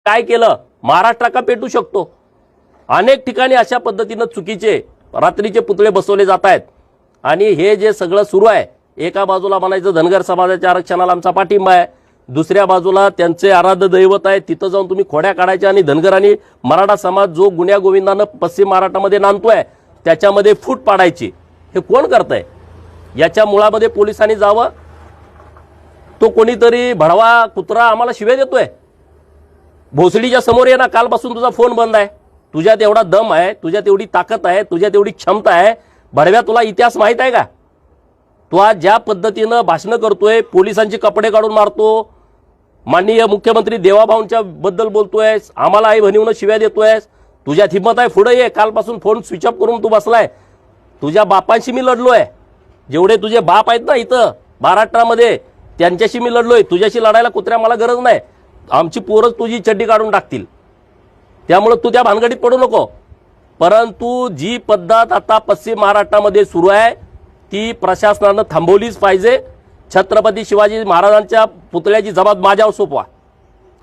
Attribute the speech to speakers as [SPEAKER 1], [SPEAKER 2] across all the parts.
[SPEAKER 1] काय केलं महाराष्ट्र का पेटू शकतो। अनेक ठिकाणी अशा पद्धतीनं चुकीचे रात्रीचे पुतळे बसवले जात आहेत आणि हे जे सगळं सुरू आहे, एका बाजूला म्हणायचं धनगर समाजाच्या आरक्षणाला आमचा पाठिंबा आहे, दुसऱ्या बाजूला त्यांचे आराध्य दैवत आहे तिथं जाऊन तुम्ही खोड्या काढायच्या आणि धनगर आणि मराठा समाज जो गुन्ह्या गोविंदानं पश्चिम महाराष्ट्रामध्ये नांदतोय त्याच्यामध्ये फूट पाडायची। हे कोण करतंय? याच्या मुळामध्ये पोलिसांनी जावं। तो कोणीतरी भडवा कुत्रा आम्हाला शिव्या देतोय, भोसडीच्या समोर ये ना, कालपासून तुझा फोन बंद आहे, तुझ्यात एवढा दम आहे, तुझ्यात एवढी ताकद आहे, तुझ्यात एवढी क्षमता आहे, भडव्या तुला इतिहास माहित आहे का? तू आज ज्या पद्धतीनं भाषण करतोय, पोलिसांचे कपडे काढून मारतो, माननीय मुख्यमंत्री देवाभाऊंच्या बद्दल बोलतोयस, आम्हाला आई म्हणून शिव्या देतोयस, तुझ्यात हिंमत आहे पुढे ये। कालपासून फोन स्विच ऑफ करून तू बसलाय। तुझ्या बापांशी मी लढलोय, जेवढे तुझे बाप आहेत ना इथं महाराष्ट्रामध्ये त्यांच्याशी मी लढलोय, तुझ्याशी लढायला कुत्र्या मला गरज नाही, आमची पोरच तुझी चड्डी काढून टाकतील, त्यामुळे तू त्या भानगडीत पडू नको। परंतु जी पद्धत आता पश्चिम महाराष्ट्रामध्ये सुरू आहे ती प्रशासनानं थांबवलीच पाहिजे। छत्रपती शिवाजी महाराजांच्या पुतळ्याची जबाब माझ्यावर सोपवा,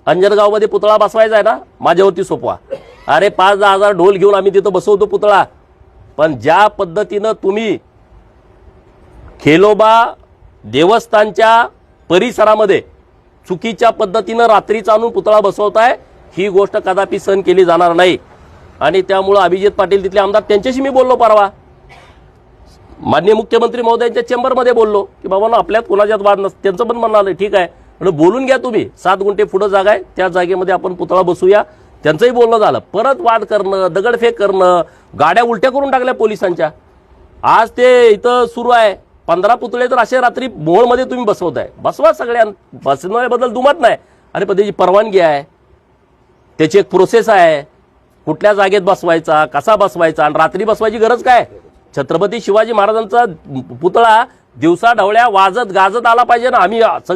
[SPEAKER 1] अंजनगावमध्ये पुतळा बसवायचा आहे ना, माझ्यावरती सोपवा। अरे 5-10 हजार ढोल घेऊन आम्ही तिथं बसवतो पुतळा, पण ज्या पद्धतीनं तुम्ही खेलोबा देवस्थानच्या परिसरामध्ये चुकीच्या पद्धतीनं रात्रीचा आणून पुतळा बसवताय, ही गोष्ट कदापि सहन केली जाणार नाही। आणि त्यामुळे अभिजित पाटील तिथले आमदार त्यांच्याशी मी बोललो परवा, माननीय मुख्यमंत्री महोदयांच्या चेंबरमध्ये बोललो की बाबा ना आपल्यात कोणाच्यात वाद नसतं, त्यांचं पण म्हणणं आलं ठीक आहे, म्हणजे बोलून घ्या तुम्ही, 7 गुंठे पुढे जागा आहे त्या जागेमध्ये आपण पुतळा बसूया, त्यांचंही बोलणं झालं। परत वाद करणं, दगडफेक करणं, गाड्या उलट्या करून टाकल्या पोलिसांच्या। आज ते इथं सुरू आहे 15 पुतळे तर असे रात्री मोळमध्ये तुम्ही बसवताय, बसवा सगळ्या, बसवण्याबद्दल दुमत नाही, अरे पण त्याची परवानगी आहे, त्याची एक प्रोसेस आहे, कुठल्या जागेत बसवायचा, कसा बसवायचा, आणि रात्री बसवायची गरज काय? छत्रपती शिवाजी महाराजांचा पुतळा दिवसा ढवळ्या वाजत गाजत आला पाहिजे ना, आम्ही सगळे